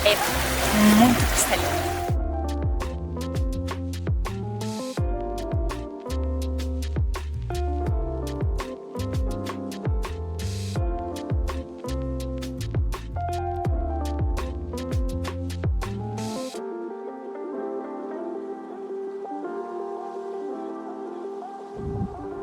é muito cristalina.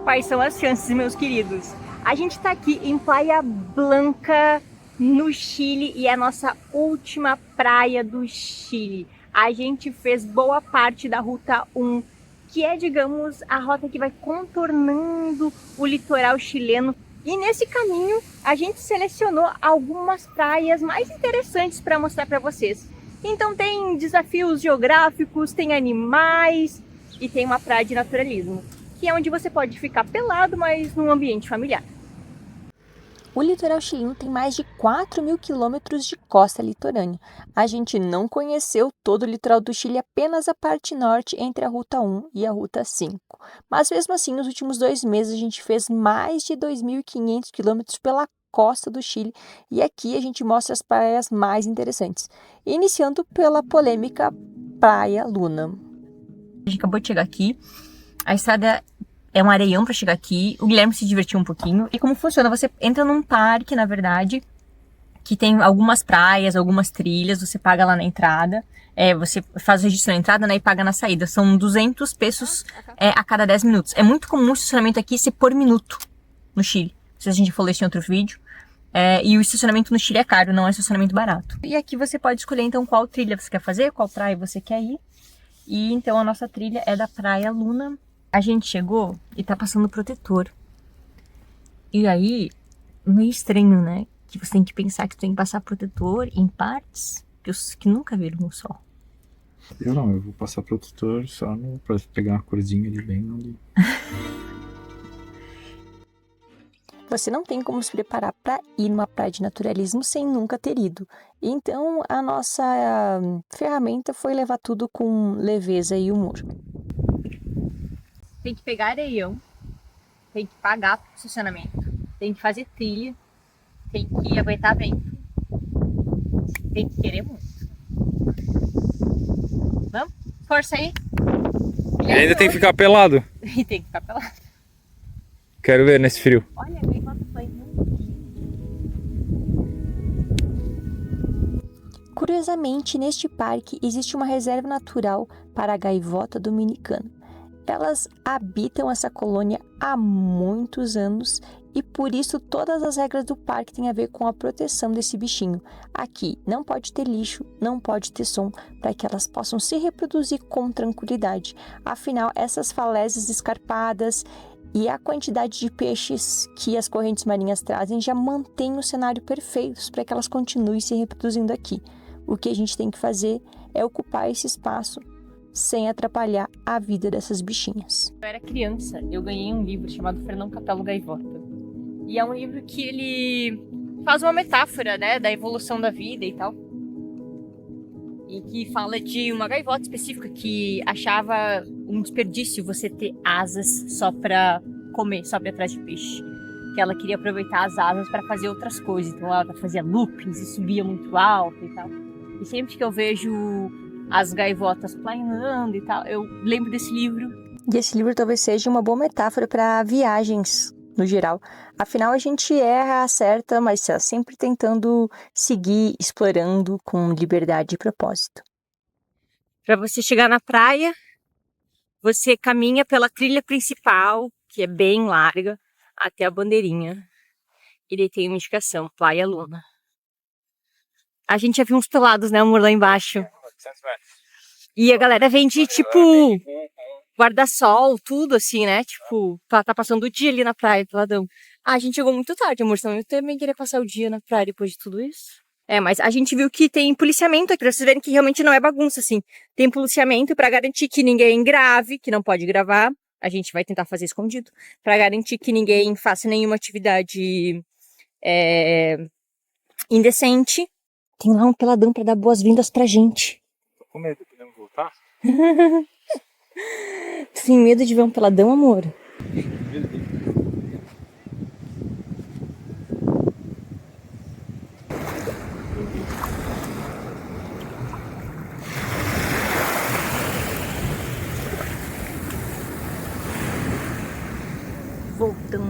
Quais são as chances, meus queridos? A gente está aqui em Playa Blanca, no Chile, e é a nossa última praia do Chile. A gente fez boa parte da Ruta 1, que é, digamos, a rota que vai contornando o litoral chileno. E nesse caminho, a gente selecionou algumas praias mais interessantes para mostrar para vocês. Então tem desafios geográficos, tem animais e tem uma praia de naturalismo, que é onde você pode ficar pelado, mas num ambiente familiar. O litoral chileno tem mais de 4.000 quilômetros de costa litorânea. A gente não conheceu todo o litoral do Chile, apenas a parte norte entre a Ruta 1 e a Ruta 5. Mas mesmo assim, nos últimos 2 meses, a gente fez mais de 2.500 quilômetros pela costa do Chile, e aqui a gente mostra as praias mais interessantes, iniciando pela polêmica Praia Luna. A gente acabou de chegar aqui, a estrada é um areião para chegar aqui, o Guilherme se divertiu um pouquinho. E como funciona? Você entra num parque, na verdade, que tem algumas praias, algumas trilhas, você paga lá na entrada, você faz o registro na entrada, né, e paga na saída. São 200 pesos a cada 10 minutos. É muito comum o estacionamento aqui ser por minuto no Chile. Não sei se a gente falou isso em outro vídeo. E o estacionamento no Chile é caro, não é estacionamento barato. E aqui você pode escolher então qual trilha você quer fazer, qual praia você quer ir. E então a nossa trilha é da Praia Luna. A gente chegou e tá passando protetor. E aí, meio estranho, né? Que você tem que pensar que tem que passar protetor em partes que nunca viram o sol. Eu não, eu vou passar protetor só pra pegar uma corzinha ali bem ali. Você não tem como se preparar para ir numa praia de naturalismo sem nunca ter ido. Então, a nossa ferramenta foi levar tudo com leveza e humor. Tem que pegar areião, tem que pagar o estacionamento, tem que fazer trilha, tem que aguentar vento, tem que querer muito. Vamos? Força aí! E ainda tem que ficar pelado. E tem que ficar pelado. Quero ver nesse frio. Olha, a gaivota foi. Curiosamente, neste parque existe uma reserva natural para a gaivota dominicana. Elas habitam essa colônia há muitos anos e por isso todas as regras do parque têm a ver com a proteção desse bichinho. Aqui não pode ter lixo, não pode ter som, para que elas possam se reproduzir com tranquilidade. Afinal, essas falésias escarpadas e a quantidade de peixes que as correntes marinhas trazem já mantém o cenário perfeito para que elas continuem se reproduzindo aqui. O que a gente tem que fazer é ocupar esse espaço sem atrapalhar a vida dessas bichinhas. Eu era criança, eu ganhei um livro chamado Fernão Capelo Gaivota. E é um livro que ele faz uma metáfora, né, da evolução da vida e tal. E que fala de uma gaivota específica que achava um desperdício você ter asas só pra comer, só pra atrás de peixe. Que ela queria aproveitar as asas para fazer outras coisas. Então ela fazia loopings e subia muito alto e tal. E sempre que eu vejo as gaivotas planando e tal, eu lembro desse livro. E esse livro talvez seja uma boa metáfora para viagens no geral. Afinal, a gente erra, acerta, mas está sempre tentando seguir, explorando com liberdade e propósito. Para você chegar na praia, você caminha pela trilha principal, que é bem larga, até a bandeirinha. E daí tem uma indicação, Praia Luna. A gente já viu uns pelados, né, amor, lá embaixo. E a galera vende, tipo, guarda-sol, tudo assim, né? Tipo, tá passando o dia ali na praia, peladão. Ah, a gente chegou muito tarde, amor, senão eu também queria passar o dia na praia depois de tudo isso. Mas a gente viu que tem policiamento aqui, pra vocês verem que realmente não é bagunça, assim. Tem policiamento pra garantir que ninguém grave, que não pode gravar. A gente vai tentar fazer escondido. Pra garantir que ninguém faça nenhuma atividade indecente. Tem lá um peladão pra dar boas-vindas pra gente. Tô com medo, podemos voltar? Tu tem medo de ver um peladão, amor?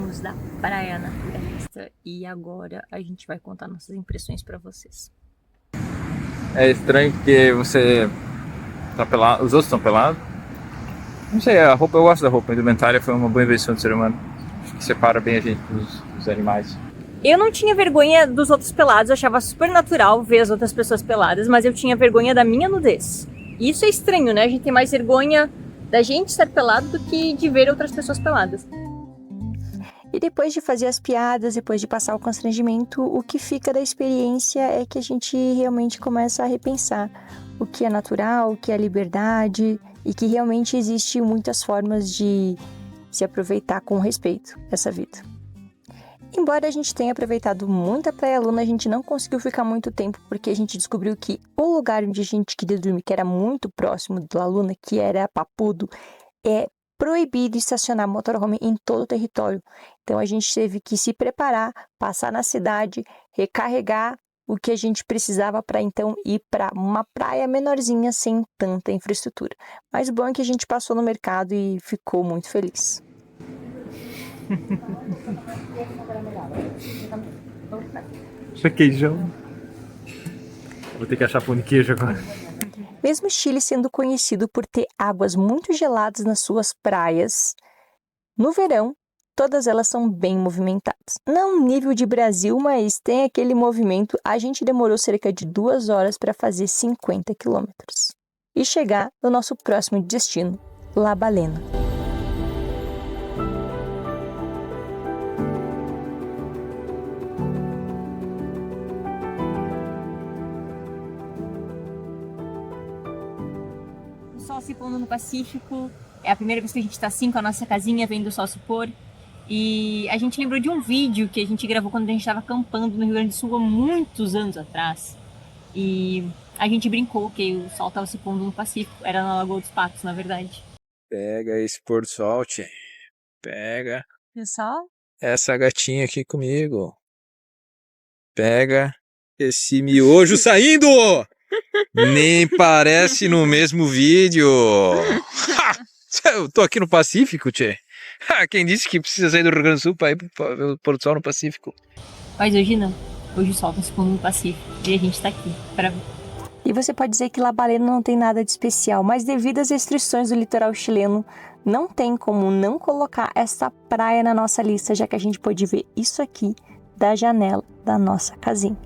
Saímos da praia naturalista e agora a gente vai contar nossas impressões pra vocês. É estranho porque você tá pelado, os outros estão pelados. Não sei, a roupa, eu gosto da roupa. A indumentária foi uma boa invenção do ser humano. Acho que separa bem a gente dos animais. Eu não tinha vergonha dos outros pelados, eu achava super natural ver as outras pessoas peladas, mas eu tinha vergonha da minha nudez. E isso é estranho, né? A gente tem mais vergonha da gente estar pelado do que de ver outras pessoas peladas. E depois de fazer as piadas, depois de passar o constrangimento, o que fica da experiência é que a gente realmente começa a repensar o que é natural, o que é liberdade e que realmente existe muitas formas de se aproveitar com respeito essa vida. Embora a gente tenha aproveitado muito a Praia Luna, a gente não conseguiu ficar muito tempo porque a gente descobriu que o lugar onde a gente queria dormir, que era muito próximo da Luna, que era Papudo, é proibido estacionar motorhome em todo o território. Então a gente teve que se preparar, passar na cidade, recarregar o que a gente precisava para então ir para uma praia menorzinha sem tanta infraestrutura. Mas o bom é que a gente passou no mercado e ficou muito feliz. Queijão. Vou ter que achar pão de queijo agora. Mesmo Chile sendo conhecido por ter águas muito geladas nas suas praias, no verão, todas elas são bem movimentadas. Não nível de Brasil, mas tem aquele movimento. A gente demorou cerca de 2 horas para fazer 50 quilômetros e chegar no nosso próximo destino, La Balena. O sol se pondo no Pacífico, é a primeira vez que a gente tá assim com a nossa casinha vendo o sol se pôr. E a gente lembrou de um vídeo que a gente gravou quando a gente estava acampando no Rio Grande do Sul há muitos anos atrás. E a gente brincou que o sol estava se pondo no Pacífico, era na Lagoa dos Patos, na verdade. Pega esse pôr do sol, tchê. Pega Pessoal? essa gatinha aqui comigo. Pega esse miojo saindo! Nem parece no mesmo vídeo. Ha! Eu tô aqui no Pacífico, tchê. Quem disse que precisa sair do Rio Grande do Sul para ir pro pôr do sol no Pacífico? Mas hoje não. Hoje o sol está se pondo no Pacífico e a gente tá aqui para ver. E você pode dizer que La Balena não tem nada de especial, mas devido às restrições do litoral chileno, não tem como não colocar essa praia na nossa lista, já que a gente pode ver isso aqui da janela da nossa casinha.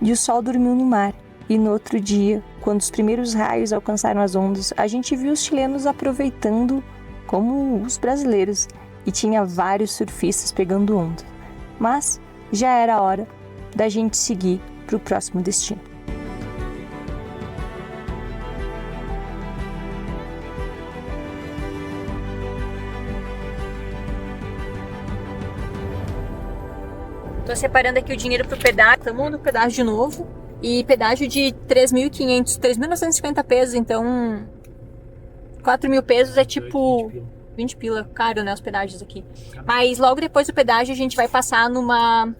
E o sol dormiu no mar. E no outro dia, quando os primeiros raios alcançaram as ondas, a gente viu os chilenos aproveitando como os brasileiros. E tinha vários surfistas pegando onda. Mas já era hora da gente seguir para o próximo destino. Tô separando aqui o dinheiro pro pedágio, estamos no pedágio de novo. E pedágio de 3.500, 3.950 pesos, então 4.000 pesos é tipo 20 pila, caro, né, os pedágios aqui. Mas logo depois do pedágio a gente vai passar numa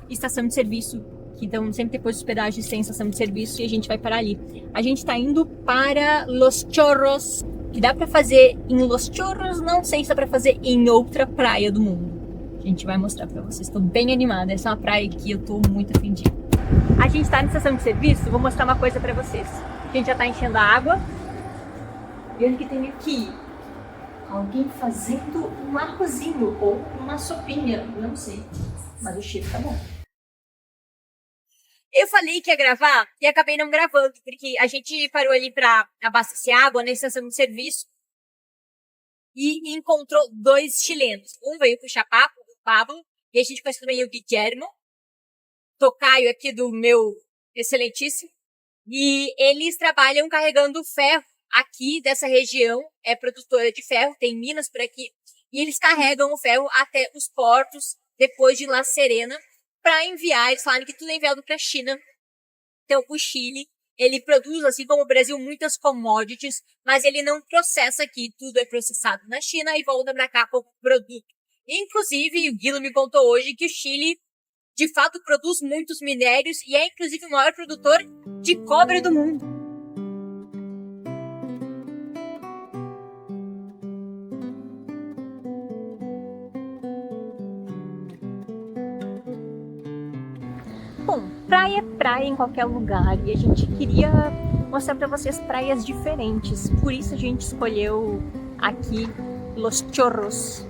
estação de serviço, que então sempre depois dos pedágios tem estação de serviço e a gente vai parar ali. A gente tá indo para Los Chorros, que dá pra fazer em Los Chorros, não sei se dá pra fazer em outra praia do mundo. A gente vai mostrar pra vocês, tô bem animada, essa é uma praia que eu tô muito afim de ir. A gente tá na estação de serviço, vou mostrar uma coisa pra vocês. A gente já tá enchendo a água. E olha o que tem aqui. Alguém fazendo um arrozinho ou uma sopinha, não sei. Mas o cheiro tá bom. Eu falei que ia gravar e acabei não gravando, porque a gente parou ali pra abastecer água na estação de serviço e encontrou 2 chilenos. Um veio puxar papo, o Pablo, e a gente conhece também o Guillermo, tocaio aqui do meu excelentíssimo, e eles trabalham carregando ferro aqui dessa região, é produtora de ferro, tem minas por aqui, e eles carregam o ferro até os portos, depois de La Serena, para enviar. Eles falaram que tudo é enviado para a China, então para o Chile, Ele produz, assim como o Brasil, muitas commodities, mas ele não processa aqui. Tudo é processado na China e volta para cá como produto. Inclusive, o Guilo me contou hoje que o Chile, de fato, produz muitos minérios e é, inclusive, o maior produtor de cobre do mundo. Bom, praia é praia em qualquer lugar e a gente queria mostrar para vocês praias diferentes. Por isso a gente escolheu aqui Los Chorros,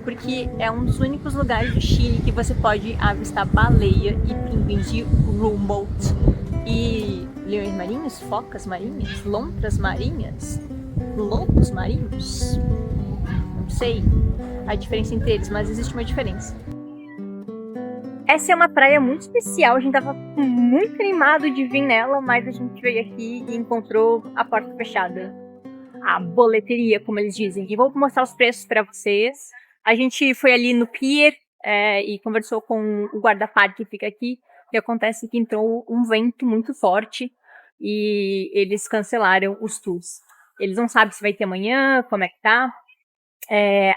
porque é um dos únicos lugares do Chile que você pode avistar baleia e pinguins de Humboldt e leões marinhos, focas marinhas, lontras marinhas, lobos marinhos. Não sei a diferença entre eles, mas existe uma diferença. Essa é uma praia muito especial, a gente tava muito animado de vir nela, mas a gente veio aqui e encontrou a porta fechada. A boleteria, como eles dizem. E vou mostrar os preços para vocês. A gente foi ali no pier e conversou com o guarda-parque que fica aqui. E acontece que entrou um vento muito forte e eles cancelaram os tours. Eles não sabem se vai ter amanhã, como é que tá.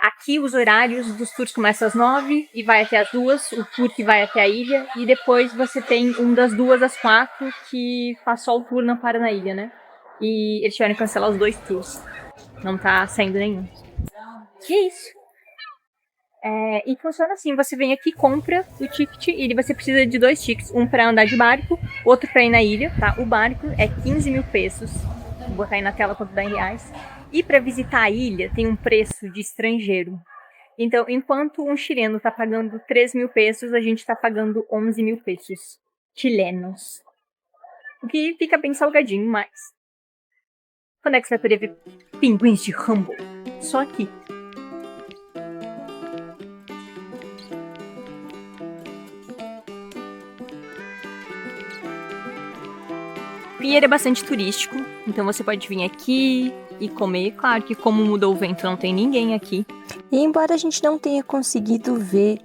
Aqui os horários dos tours começam às 9 e vai até às 2, o tour que vai até a ilha, e depois você tem um das 2 às 4 que faz só o tour, não para na ilha, né? E eles tiveram que cancelar os 2 tours. Não tá saindo nenhum. Que isso? E funciona assim, você vem aqui, compra o ticket e você precisa de 2 tickets, um para andar de barco, outro para ir na ilha, tá? O barco é 15 mil pesos, vou botar aí na tela quanto dá em reais. E para visitar a ilha tem um preço de estrangeiro. Então, enquanto um chileno está pagando 3 mil pesos, a gente está pagando 11 mil pesos chilenos. O que fica bem salgadinho, mas... Quando é que você vai poder ver pinguins de Humboldt? Só aqui. Pier é bastante turístico, então você pode vir aqui e comer. Claro que como mudou o vento, não tem ninguém aqui. E embora a gente não tenha conseguido ver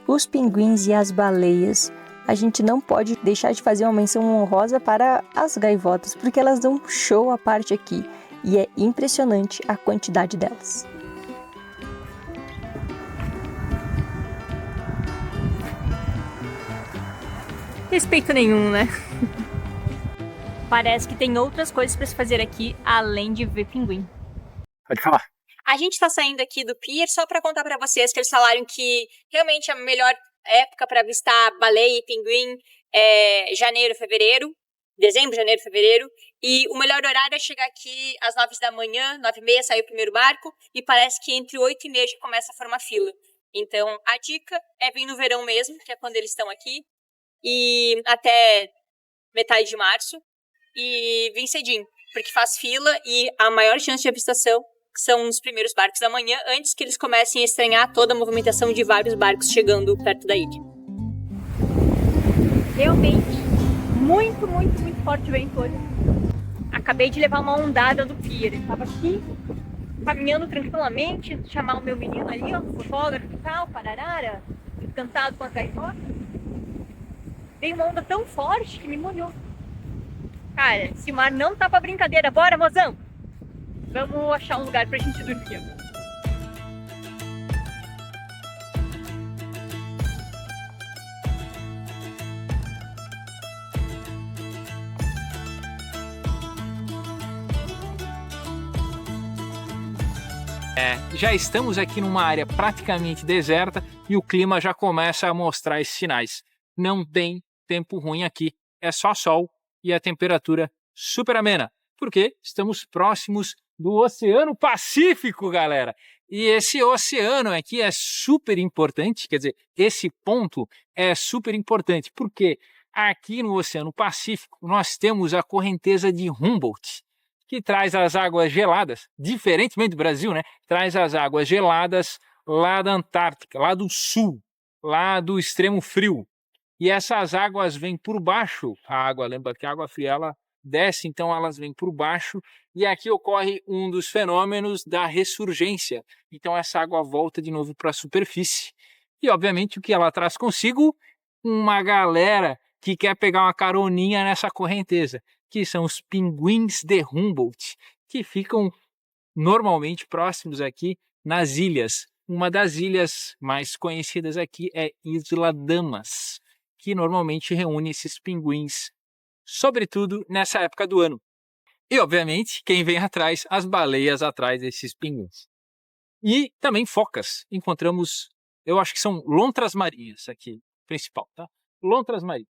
os pinguins e as baleias, a gente não pode deixar de fazer uma menção honrosa para as gaivotas, porque elas dão um show à parte aqui e é impressionante a quantidade delas. Respeito nenhum, né? Parece que tem outras coisas para se fazer aqui, além de ver pinguim. Pode falar. A gente tá saindo aqui do pier só para contar para vocês que eles falaram que realmente a melhor época para avistar baleia e pinguim é janeiro, fevereiro. Dezembro, janeiro, fevereiro. E o melhor horário é chegar aqui às 9 da manhã, 9h30 sai o primeiro barco. E parece que entre 8h30 já começa a formar fila. Então, a dica é vir no verão mesmo, que é quando eles estão aqui. E até metade de março. E vem cedinho, porque faz fila e a maior chance de avistação são os primeiros barcos da manhã, antes que eles comecem a estranhar toda a movimentação de vários barcos chegando perto da ilha. Realmente, muito forte o vento hoje. Acabei de levar uma ondada do pier, ele tava aqui, caminhando tranquilamente, chamar o meu menino ali, ó, fotógrafo e tal, pararara, encantado com as gaivotas. Veio uma onda tão forte que me molhou. Cara, esse mar não tá pra brincadeira. Bora, mozão! Vamos achar um lugar pra gente dormir. Já estamos aqui numa área praticamente deserta e o clima já começa a mostrar esses sinais. Não tem tempo ruim aqui, é só sol e a temperatura super amena, porque estamos próximos do Oceano Pacífico, galera. E esse oceano aqui é super importante, quer dizer, esse ponto é super importante, porque aqui no Oceano Pacífico nós temos a correnteza de Humboldt, que traz as águas geladas, diferentemente do Brasil, né? Traz as águas geladas lá da Antártica, lá do sul, lá do extremo frio. E essas águas vêm por baixo, a água, lembra que a água fria ela desce, então elas vêm por baixo, e aqui ocorre um dos fenômenos da ressurgência. Então essa água volta de novo para a superfície. E obviamente o que ela traz consigo? Uma galera que quer pegar uma caroninha nessa correnteza. que são os pinguins de Humboldt, que ficam normalmente próximos aqui nas ilhas. Uma das ilhas mais conhecidas aqui é Isla Damas, que normalmente reúne esses pinguins, sobretudo nessa época do ano. E, obviamente, quem vem atrás, as baleias atrás desses pinguins. E também focas. Encontramos, eu acho que são lontras marinhas aqui, principal, tá? Lontras marinhas.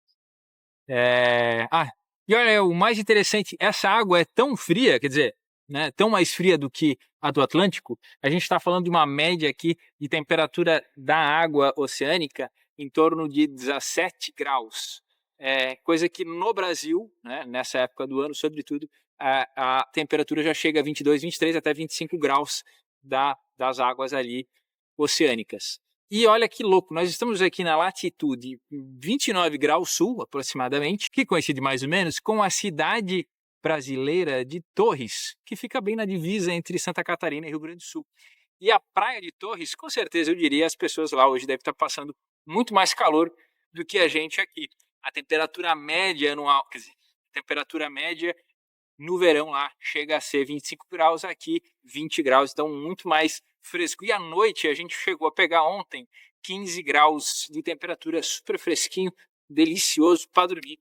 E olha, o mais interessante, essa água é tão fria, quer dizer, né, tão mais fria do que a do Atlântico. A gente está falando de uma média aqui de temperatura da água oceânica em torno de 17 graus. Coisa que no Brasil, né, nessa época do ano, sobretudo, a temperatura já chega a 22, 23, até 25 graus das águas ali oceânicas. E olha que louco, nós estamos aqui na latitude 29 graus sul, aproximadamente, que coincide mais ou menos com a cidade brasileira de Torres, que fica bem na divisa entre Santa Catarina e Rio Grande do Sul. E a praia de Torres, com certeza eu diria, as pessoas lá hoje devem estar passando muito mais calor do que a gente aqui. A temperatura média anual, quer dizer, a temperatura média no verão lá chega a ser 25 graus, aqui 20 graus, então muito mais fresco. E à noite a gente chegou a pegar ontem 15 graus de temperatura, super fresquinho, delicioso para dormir.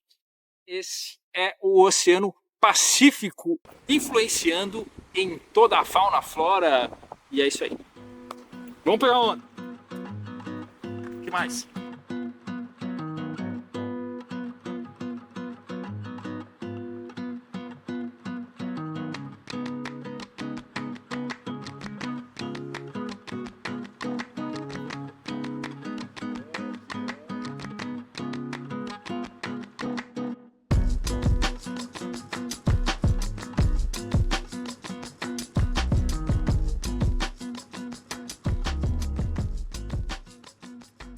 Esse é o Oceano Pacífico influenciando em toda a fauna, flora, e é isso aí. Vamos pegar onda. O que mais?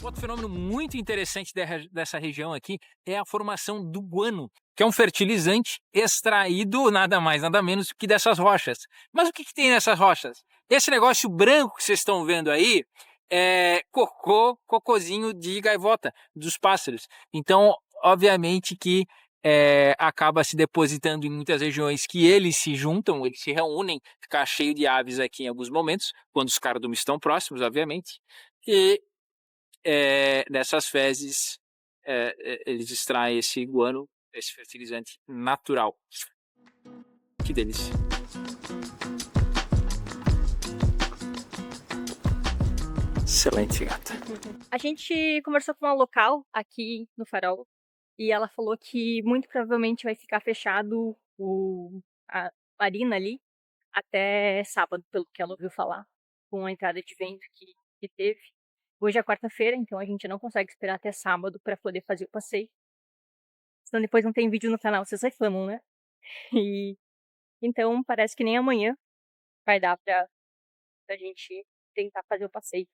Outro fenômeno muito interessante dessa região aqui é a formação do guano, que é um fertilizante extraído nada mais, nada menos que dessas rochas. Mas o que tem nessas rochas? Esse negócio branco que vocês estão vendo aí é cocôzinho de gaivota, dos pássaros. Então, obviamente que acaba se depositando em muitas regiões que eles se juntam, eles se reúnem, ficar cheio de aves aqui em alguns momentos, quando os cardumes estão próximos, obviamente. E dessas fezes eles extraem esse guano, esse fertilizante natural. Que delícia! Excelente, gata. A gente conversou com uma local aqui no Farol e ela falou que muito provavelmente vai ficar fechado a marina ali até sábado, pelo que ela ouviu falar, com a entrada de vento que teve. Hoje é quarta-feira, então a gente não consegue esperar até sábado para poder fazer o passeio. Senão depois não tem vídeo no canal, vocês reclamam, né? E então parece que nem amanhã vai dar pra gente tentar fazer o passeio.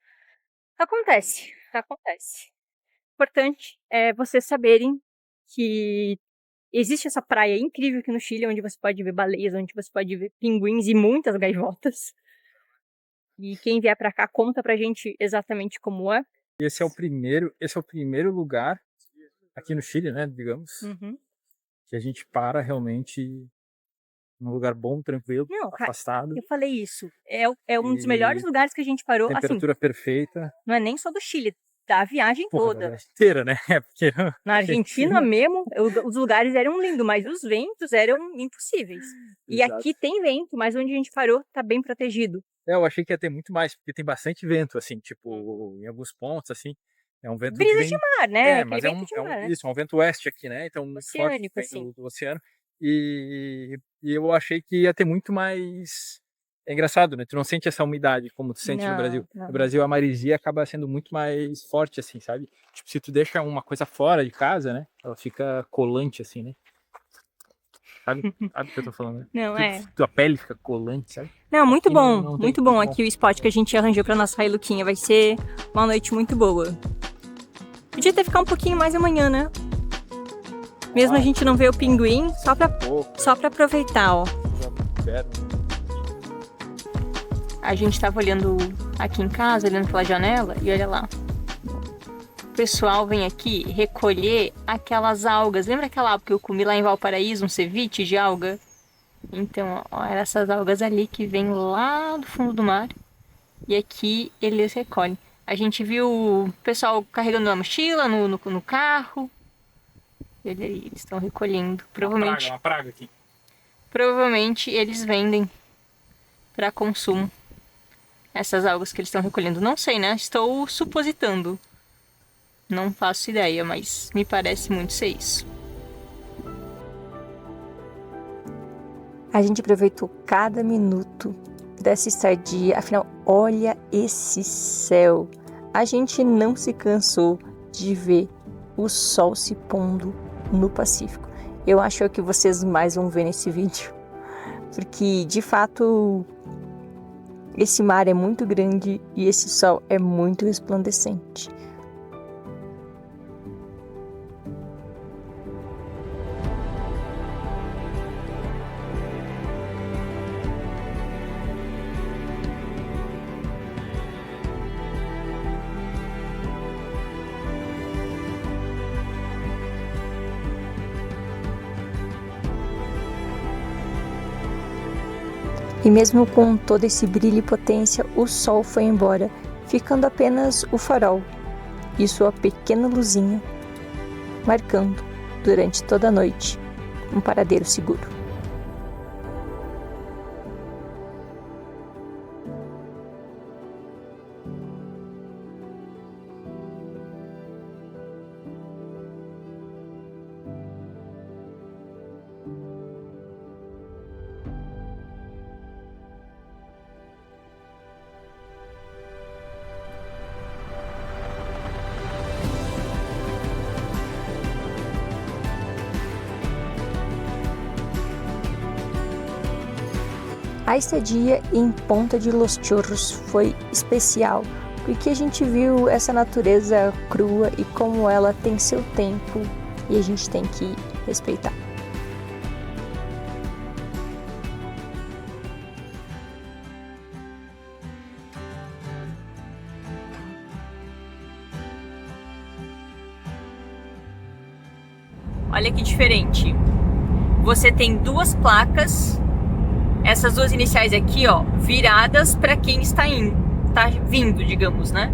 Acontece. Importante é vocês saberem que existe essa praia incrível aqui no Chile, onde você pode ver baleias, onde você pode ver pinguins e muitas gaivotas. E quem vier pra cá, conta pra gente exatamente como é. Esse é o primeiro lugar aqui no Chile, né, digamos, que a gente para realmente num lugar bom, tranquilo, afastado. Eu falei isso. É um dos melhores lugares que a gente parou. Temperatura assim, perfeita. Não é nem só do Chile, da viagem toda. Da viagem inteira, né? Porque na Argentina mesmo, os lugares eram lindos, mas os ventos eram impossíveis. E Exato. aqui tem vento, mas onde a gente parou tá bem protegido. Eu achei que ia ter muito mais, porque tem bastante vento, assim, tipo, em alguns pontos, assim. É um vento Brisa que vem... de mar, né? Mas isso, é um vento oeste aqui, né? Então, muito forte assim. do oceano. E eu achei que ia ter muito mais... É engraçado, né? Tu não sente essa umidade como tu sente no Brasil. Não. No Brasil, a maresia acaba sendo muito mais forte, assim, sabe? Tipo, se tu deixa uma coisa fora de casa, né? Ela fica colante, assim, né? Sabe o que eu tô falando, né? Não, Tua pele fica colante, sabe? Não, muito aqui bom. Muito bom aqui o spot que a gente arranjou pra nossa Luquinha. Vai ser uma noite muito boa. Podia até ficar um pouquinho mais amanhã, né? Mesmo a gente não ver o pinguim, só pra aproveitar, ó. A gente tava olhando aqui em casa, olhando pela janela, e olha lá. pessoal vem aqui recolher aquelas algas. Lembra aquela alga que eu comi lá em Valparaíso, um ceviche de alga? Então, ó, eram essas algas ali que vêm lá do fundo do mar. E aqui eles recolhem. A gente viu o pessoal carregando na mochila, no carro. Eles estão recolhendo. Provavelmente. Uma praga aqui. Provavelmente eles vendem para consumo. Essas algas que eles estão recolhendo. Não sei, né? Estou supositando. Não faço ideia, mas me parece muito ser isso. A gente aproveitou cada minuto dessa estadia. Afinal, olha esse céu. A gente não se cansou de ver o sol se pondo no Pacífico. Eu acho que vocês mais vão ver nesse vídeo. Porque, de fato, esse mar é muito grande e esse sol é muito resplandecente. E mesmo com todo esse brilho e potência, o sol foi embora, ficando apenas o farol e sua pequena luzinha, marcando, durante toda a noite, um paradeiro seguro. A estadia em Ponta de los Chorros foi especial, porque a gente viu essa natureza crua e como ela tem seu tempo e a gente tem que respeitar. Olha que diferente. Você tem duas placas, essas duas iniciais aqui, ó, viradas para quem está indo, tá vindo, digamos, né?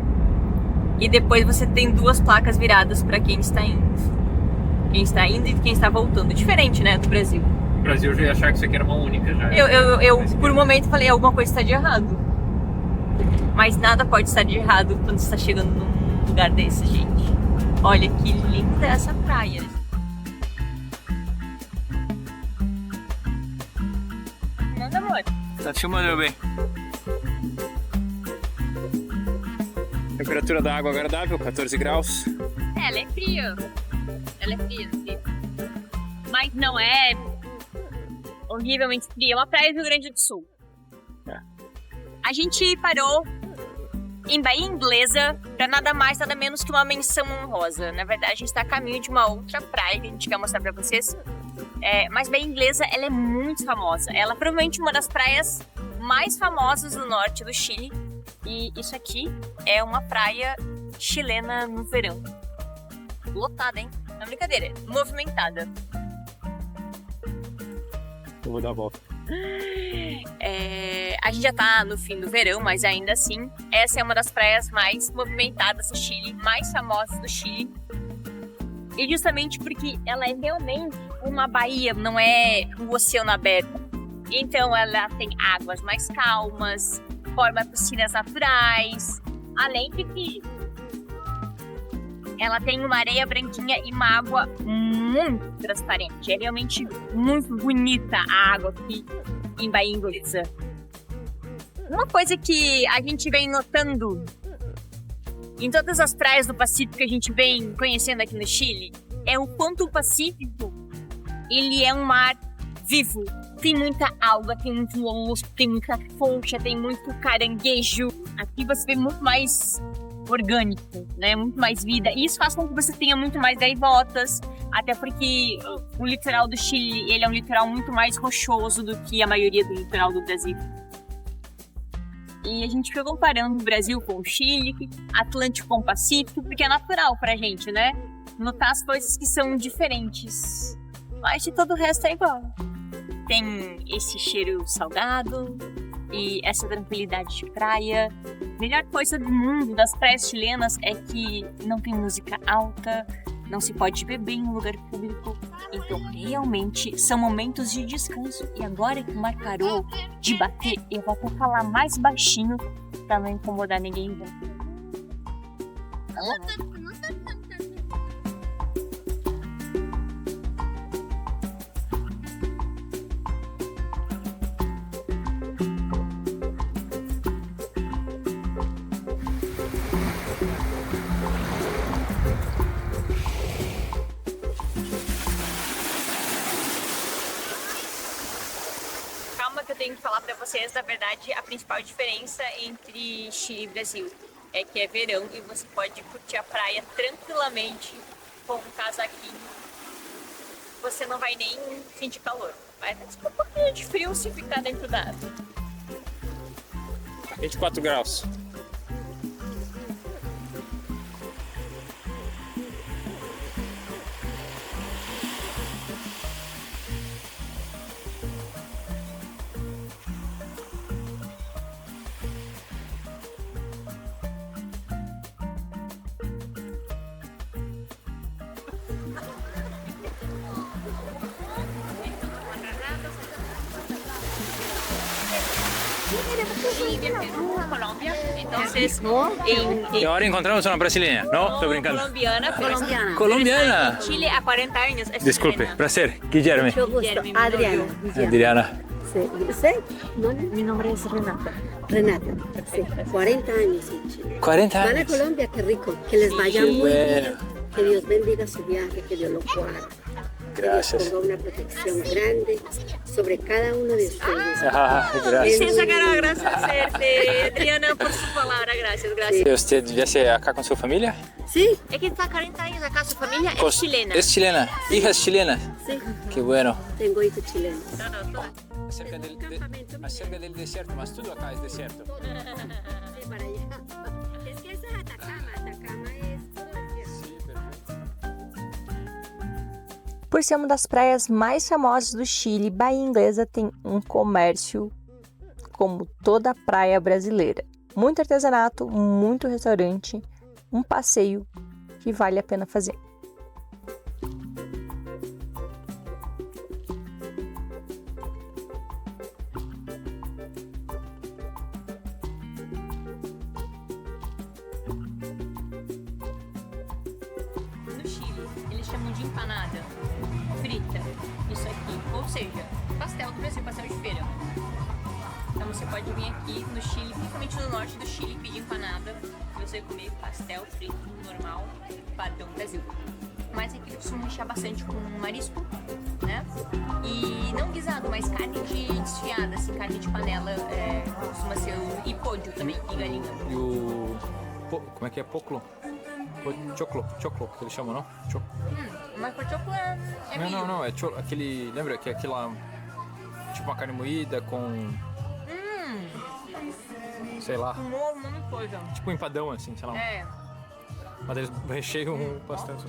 E depois você tem duas placas viradas para quem está indo. Quem está indo e quem está voltando. Diferente, né, do Brasil. No Brasil eu já ia achar que isso aqui era uma única já. Eu por um momento falei, alguma coisa está de errado. Mas nada pode estar de errado quando você está chegando num lugar desse, gente. Olha que linda essa praia. Manda, amor. Tá te filmando, meu bem. Temperatura da água agradável, 14 graus. Ela é fria. Ela é fria, fria. Mas não é horrivelmente fria. É uma praia do Rio Grande do Sul. É. A gente parou em Bahia Inglesa para nada mais, nada menos que uma menção honrosa. Na verdade, a gente está a caminho de uma outra praia que a gente quer mostrar para vocês. Mas Bahia Inglesa, ela é muito famosa. Ela é provavelmente uma das praias mais famosas do norte do Chile. E isso aqui é uma praia chilena no verão. Lotada, hein? Não é brincadeira, movimentada. Eu vou dar a volta. A gente já tá no fim do verão, mas ainda assim, essa é uma das praias mais movimentadas do Chile, mais famosas do Chile. E justamente porque ela é realmente uma baía, não é um oceano aberto. Então ela tem águas mais calmas, forma piscinas naturais, além de que ela tem uma areia branquinha e uma água muito transparente. É realmente muito bonita a água aqui em Bahia Inglesa. Uma coisa que a gente vem notando em todas as praias do Pacífico que a gente vem conhecendo aqui no Chile é o quanto o Pacífico ele é um mar vivo. Tem muita alga, tem muito molusco, tem muita concha, tem muito caranguejo. Aqui você vê muito mais orgânico, né? Muito mais vida. E isso faz com que você tenha muito mais gaivotas, até porque o litoral do Chile, ele é um litoral muito mais rochoso do que a maioria do litoral do Brasil. E a gente fica comparando o Brasil com o Chile, Atlântico com o Pacífico, porque é natural pra gente, né? Notar as coisas que são diferentes. Mas de todo o resto é igual. Tem esse cheiro salgado e essa tranquilidade de praia. A melhor coisa do mundo das praias chilenas é que não tem música alta, não se pode beber em um lugar público. Então, realmente, são momentos de descanso. E agora que o mar parou de bater, eu vou até falar mais baixinho pra não incomodar ninguém. Tá bom? Calma que eu tenho que falar pra vocês, na verdade, a principal diferença entre Chile e Brasil é que é verão e você pode curtir a praia tranquilamente com um casaquinho. Você não vai nem sentir calor. Vai ter um pouquinho de frio se ficar dentro da água. 24 graus. Bolívia, Peru, Colômbia. Entonces, E agora encontramos uma brasileira. Não, estou brincando. colombiana, pero Colombiana. en Chile há 40 anos. Es Desculpe, chilena. prazer. Guilherme. Mucho gusto. Guillermo, mi Adriana. novio. Adriana. Sí. ¿Y usted? ¿No? Mi nombre es Renata. Renata. Sí. 40 años en Chile. 40 Van a anos. Colombia, qué rico. Que les vaya Qué muy bueno. bien. Que Dios bendiga su viaje, que Dios lo guarde. Gracias. Que Dios ponga una protección grande sobre cada uno de ustedes. Ah, gracias. Licença, Carol, graças a serte. Adriana, por su palabra, gracias, gracias. Você viesse acá com sua família? Sí, Es que está 40 años acá, su familia es Cos- chilena. Es chilena. Hijas chilenas. sí. Que bueno. Tengo hijos chilenos. Acerca del desierto, mas tudo acá es desierto. Sí, para allá. Es que esa es Atacama. Atacama es todo desierto. Sí, perfeito. Por ser uma das praias mais famosas do Chile, Bahia Inglesa tem um comércio como toda praia brasileira. Muito artesanato, muito restaurante, um passeio que vale a pena fazer. No Chile, eles chamam de empanada, frita, isso aqui. Ou seja, pastel do Brasil, pastel de feira. Então você pode vir aqui no Chile, principalmente no norte do Chile, pedir empanada e você comer pastel frito normal, padrão Brasil. Mas aqui eles costumam rechear bastante com marisco, né? E não guisado, mas carne de desfiada, assim, carne de panela, costuma ser e pódio também, e galinha. E o... Como é que é? Poclo? Choclo, choclo, que eles chamam, não? Mas pochoclo é milho. Não, é aquele... Lembra que é aquela... Tipo uma carne moída com... Sei lá, Um monte de coisa. tipo um empadão assim, sei lá. É, Mas eles recheiam bastante.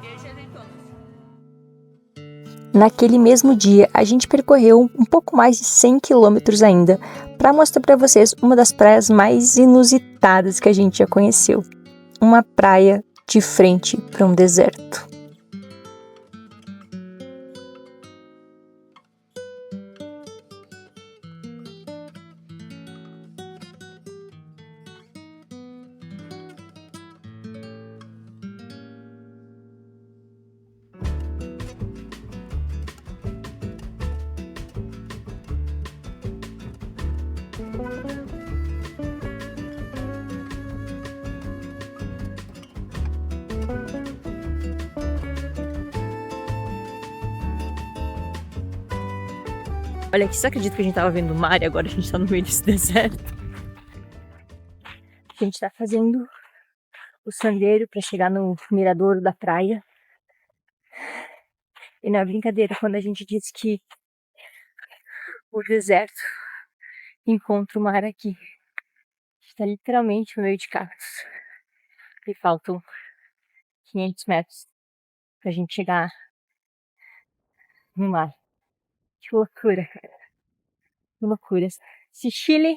queijo e azeitona. Naquele mesmo dia, a gente percorreu um pouco mais de 100 quilômetros ainda para mostrar para vocês uma das praias mais inusitadas que a gente já conheceu. Uma praia de frente para um deserto. Olha aqui, você acredita que a gente tava vendo o mar e agora a gente tá no meio desse deserto? A gente tá fazendo o sandeiro para chegar no mirador da praia. E não é brincadeira quando a gente diz que o deserto encontro o mar aqui. Está literalmente no meio de cactos. E faltam 500 metros pra gente chegar no mar. Que loucura, cara. Que loucura. Esse Chile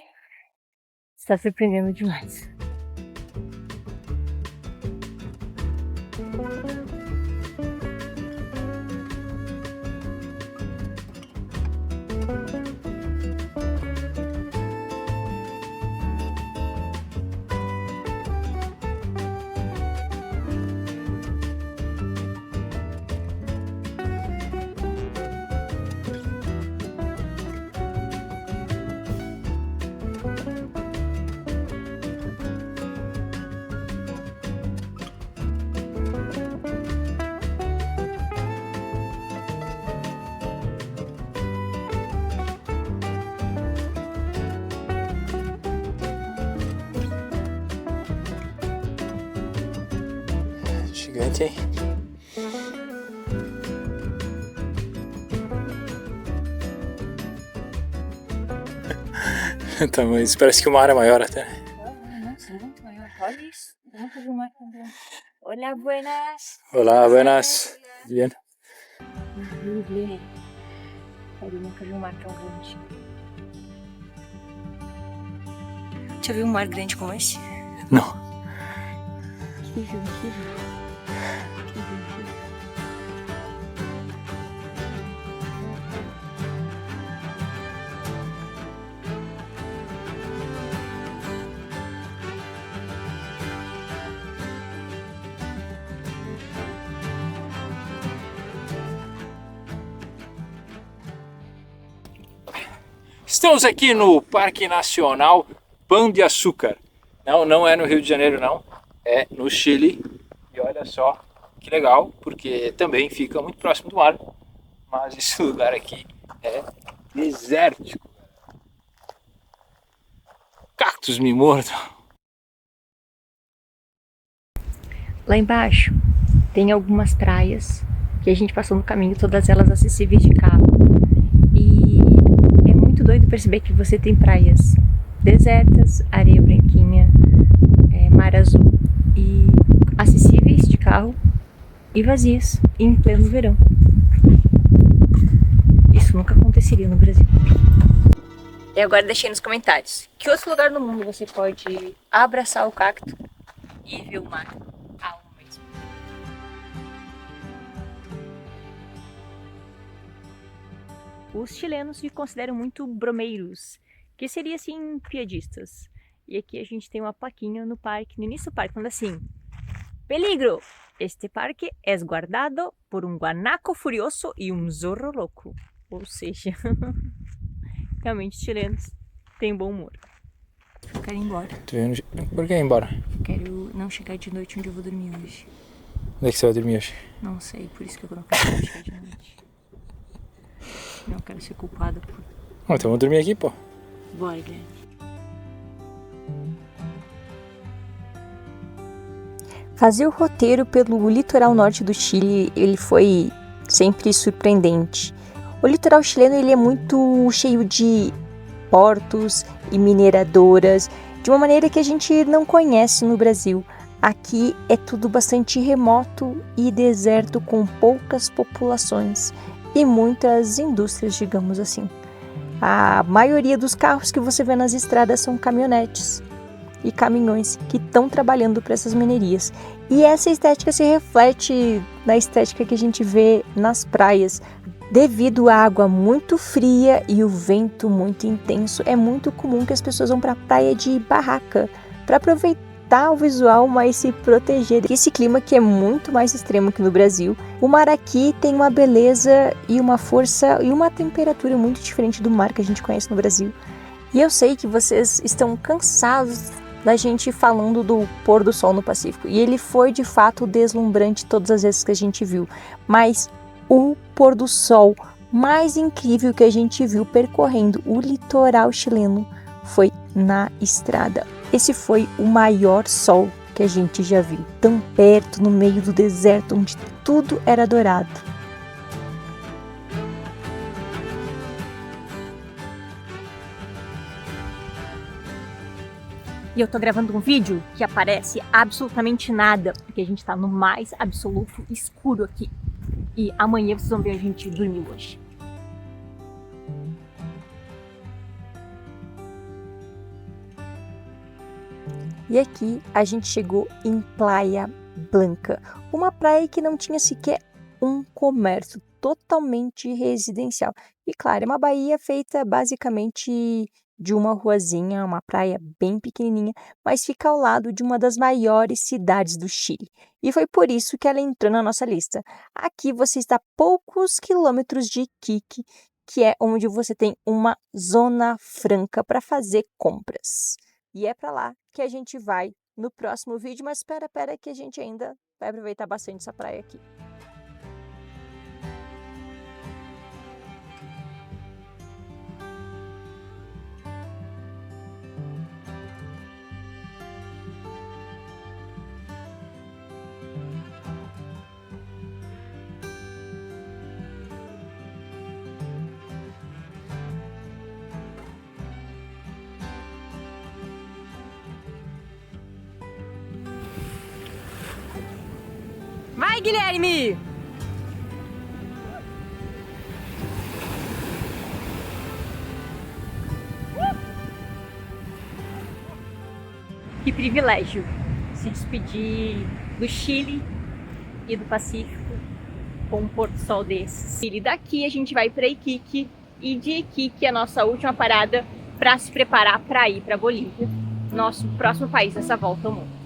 está surpreendendo demais. Gigante, hein? Tamanho, parece que o mar é maior até. Nossa, muito maior. Olha isso. Nunca vi um mar tão grande. Olá, buenas. Olá, buenas. Bien. Eu nunca vi um mar tão grande. Já viu um mar grande como esse? Não. Incrível. Estamos aqui no Parque Nacional Pão de Açúcar. Não é no Rio de Janeiro, não. É no Chile. E olha só que legal, porque também fica muito próximo do mar. Mas esse lugar aqui é desértico. Cactos me mordam. Lá embaixo tem algumas praias que a gente passou no caminho, todas elas acessíveis de carro. E é muito doido perceber que você tem praias desertas, areia branquinha, mar azul e acessíveis de carro e vazias em pleno verão. Isso nunca aconteceria no Brasil. E agora deixei nos comentários que outro lugar no mundo você pode abraçar o cacto e ver o mar ao mesmo. Os chilenos se consideram muito bromeiros, que seria assim piadistas. E aqui a gente tem uma plaquinha no parque, no início do parque, falando assim: peligro! Este parque é guardado por um guanaco furioso e um zorro louco. Ou seja, realmente os chilenos têm bom humor. Eu quero ir embora. Por que ir embora? Quero não chegar de noite onde eu vou dormir hoje. Onde é que você vai dormir hoje? Não sei, por isso que eu não quero chegar de noite. Não quero ser culpada por... Então vamos dormir aqui, pô. Bora, Guilherme. Fazer o roteiro pelo litoral norte do Chile, ele foi sempre surpreendente. O litoral chileno ele é muito cheio de portos e mineradoras, de uma maneira que a gente não conhece no Brasil. Aqui é tudo bastante remoto e deserto, com poucas populações e muitas indústrias, digamos assim. A maioria dos carros que você vê nas estradas são caminhonetes e caminhões que estão trabalhando para essas minerias. E essa estética se reflete na estética que a gente vê nas praias. Devido à água muito fria e o vento muito intenso, é muito comum que as pessoas vão para a praia de barraca para aproveitar o visual, mas se proteger desse clima que é muito mais extremo que no Brasil. O mar aqui tem uma beleza e uma força e uma temperatura muito diferente do mar que a gente conhece no Brasil. E eu sei que vocês estão cansados da gente falando do pôr do sol no Pacífico. E ele foi de fato deslumbrante todas as vezes que a gente viu. Mas o pôr do sol mais incrível que a gente viu percorrendo o litoral chileno foi na estrada. Esse foi o maior sol que a gente já viu. Tão perto, no meio do deserto, onde tudo era dourado. E eu tô gravando um vídeo que aparece absolutamente nada, porque a gente tá no mais absoluto escuro aqui. E amanhã vocês vão ver a gente dormir hoje. E aqui a gente chegou em Playa Blanca, uma praia que não tinha sequer um comércio, totalmente residencial. E claro, é uma baía feita basicamente de uma ruazinha, uma praia bem pequenininha, mas fica ao lado de uma das maiores cidades do Chile. E foi por isso que ela entrou na nossa lista. Aqui você está a poucos quilômetros de Iquique, que é onde você tem uma zona franca para fazer compras. E é para lá que a gente vai no próximo vídeo, mas espera que a gente ainda vai aproveitar bastante essa praia aqui. Vai, Guilherme! Que privilégio se despedir do Chile e do Pacífico com um pôr do sol desses. E daqui a gente vai para Iquique e de Iquique é a nossa última parada para se preparar para ir para Bolívia, nosso próximo país nessa volta ao mundo.